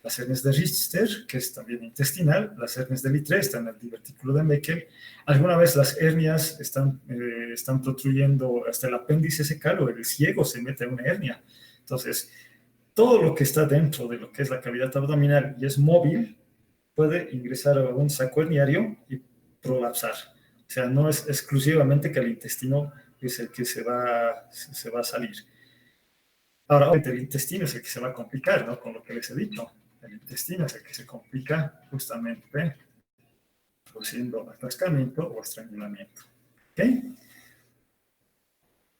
[SPEAKER 1] Las hernias de Richter, que es también intestinal, las hernias de Littré están en el divertículo de Meckel. Alguna vez las hernias están protruyendo hasta el apéndice secal o el ciego se mete en una hernia. Entonces, todo lo que está dentro de lo que es la cavidad abdominal y es móvil puede ingresar a un saco herniario y prolapsar. O sea, no es exclusivamente que el intestino es el que se va a salir. Ahora, el intestino es el que se va a complicar, ¿no? Con lo que les he dicho. El intestino es el que se complica justamente produciendo atascamiento o estrangulamiento. ¿Ok?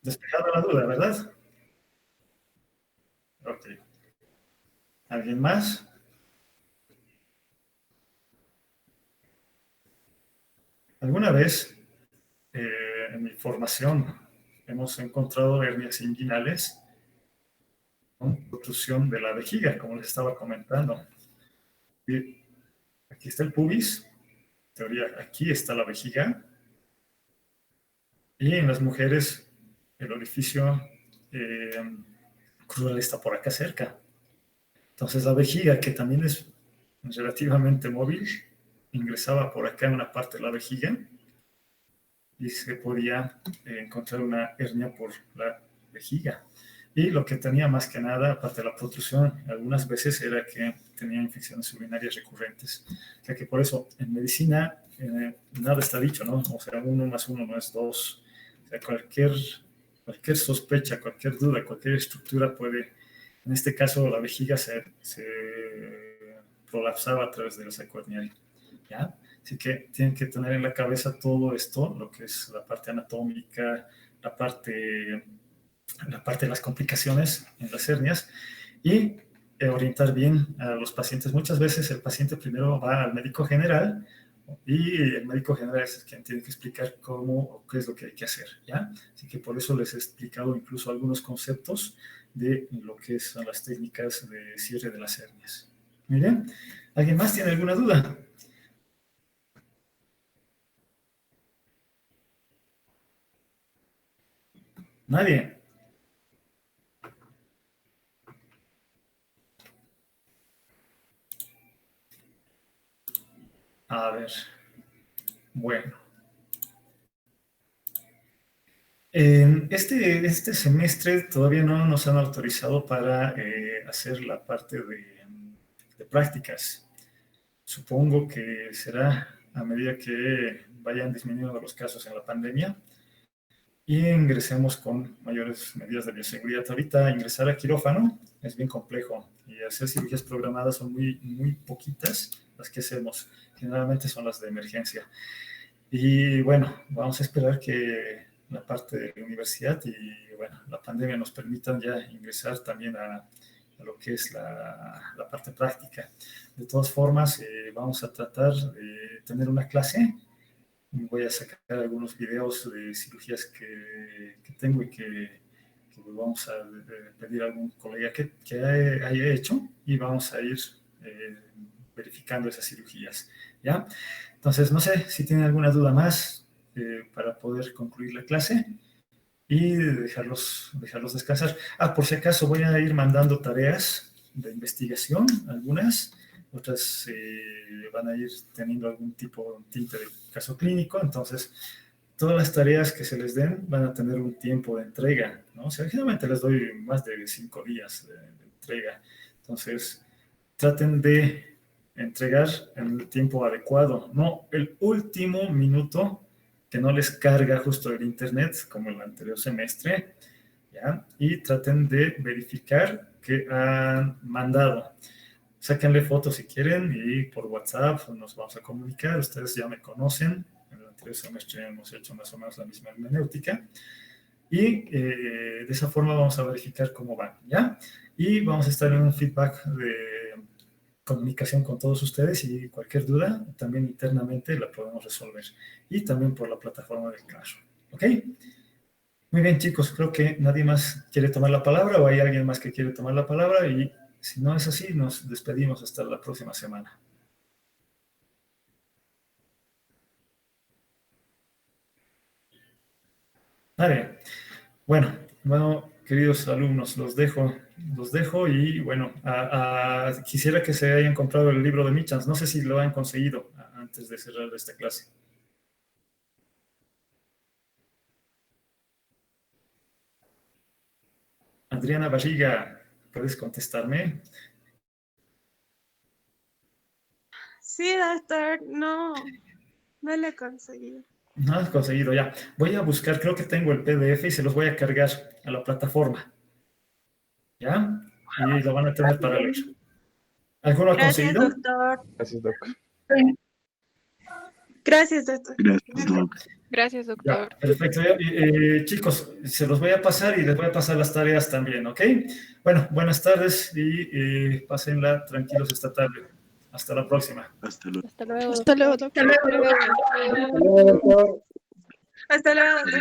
[SPEAKER 1] Despejada la duda, ¿verdad? Ok. ¿Alguien más? ¿Alguna vez en mi formación hemos encontrado hernias inguinales con protrusión de la vejiga, como les estaba comentando? Y aquí está el pubis, en teoría aquí está la vejiga, y en las mujeres el orificio crural está por acá cerca. Entonces la vejiga, que también es relativamente móvil, ingresaba por acá en una parte de la vejiga y se podía encontrar una hernia por la vejiga. Y lo que tenía más que nada, aparte de la protrusión, algunas veces era que tenía infecciones urinarias recurrentes. O sea que por eso en medicina nada está dicho, ¿no? O sea, 1 más 1 no es 2. O sea, cualquier sospecha, cualquier duda, cualquier estructura puede, en este caso la vejiga se prolapsaba a través del saco herniario. ¿Ya? Así que tienen que tener en la cabeza todo esto, lo que es la parte anatómica, la parte de las complicaciones en las hernias y orientar bien a los pacientes. Muchas veces el paciente primero va al médico general y el médico general es quien tiene que explicar cómo o qué es lo que hay que hacer, ¿ya? Así que por eso les he explicado incluso algunos conceptos de lo que son las técnicas de cierre de las hernias. Miren, ¿alguien más tiene alguna duda? Nadie. A ver. Bueno. Este semestre todavía no nos han autorizado para hacer la parte de prácticas. Supongo que será a medida que vayan disminuyendo los casos en la pandemia y ingresemos con mayores medidas de bioseguridad. Ahorita ingresar a quirófano es bien complejo y hacer cirugías programadas son muy, muy poquitas las que hacemos. Generalmente son las de emergencia. Y bueno, vamos a esperar que la parte de la universidad y bueno, la pandemia nos permitan ya ingresar también a lo que es la parte práctica. De todas formas, vamos a tratar de tener una clase. Voy a sacar algunos videos de cirugías que tengo y que vamos a pedir a algún colega que haya hecho y vamos a ir verificando esas cirugías, ¿ya? Entonces, no sé si tienen alguna duda más para poder concluir la clase y dejarlos descansar. Por si acaso voy a ir mandando tareas de investigación, algunas, otras van a ir teniendo algún tipo de tinte de caso clínico, entonces todas las tareas que se les den van a tener un tiempo de entrega, ¿no? O sea, generalmente les doy más de 5 días de entrega, entonces traten de entregar en el tiempo adecuado, no el último minuto que no les carga justo el internet como el anterior semestre, ¿ya? Y traten de verificar que han mandado. Sáquenle fotos si quieren y por WhatsApp nos vamos a comunicar. Ustedes ya me conocen. En el anterior semestre hemos hecho más o menos la misma hermenéutica. Y de esa forma vamos a verificar cómo van, ¿ya? Y vamos a estar en un feedback de comunicación con todos ustedes y cualquier duda también internamente la podemos resolver. Y también por la plataforma del Classroom, ¿ok? Muy bien, chicos, creo que nadie más quiere tomar la palabra o hay alguien más que quiere tomar la palabra y si no es así, nos despedimos hasta la próxima semana. Vale. Bueno, queridos alumnos, los dejo y bueno, quisiera que se hayan comprado el libro de Michans. No sé si lo han conseguido antes de cerrar esta clase. Adriana Barriga, ¿puedes contestarme?
[SPEAKER 5] Sí, doctor, no lo he conseguido.
[SPEAKER 1] No has conseguido, ya. Voy a buscar, creo que tengo el PDF y se los voy a cargar a la plataforma. ¿Ya? Y lo van a tener para leer. ¿Alguno ha
[SPEAKER 5] Gracias,
[SPEAKER 1] conseguido?
[SPEAKER 5] doctor.
[SPEAKER 4] Gracias, Doc.
[SPEAKER 5] Gracias, doctor.
[SPEAKER 6] Gracias, Doc.
[SPEAKER 7] Gracias,
[SPEAKER 1] Ya,
[SPEAKER 7] doctor.
[SPEAKER 1] perfecto. Chicos, se los voy a pasar y les voy a pasar las tareas también, ¿ok? Bueno, buenas tardes y pásenla tranquilos esta tarde. Hasta la próxima.
[SPEAKER 6] Hasta luego.
[SPEAKER 7] Hasta luego.
[SPEAKER 2] Hasta luego, doctor.
[SPEAKER 5] Hasta luego, doctor.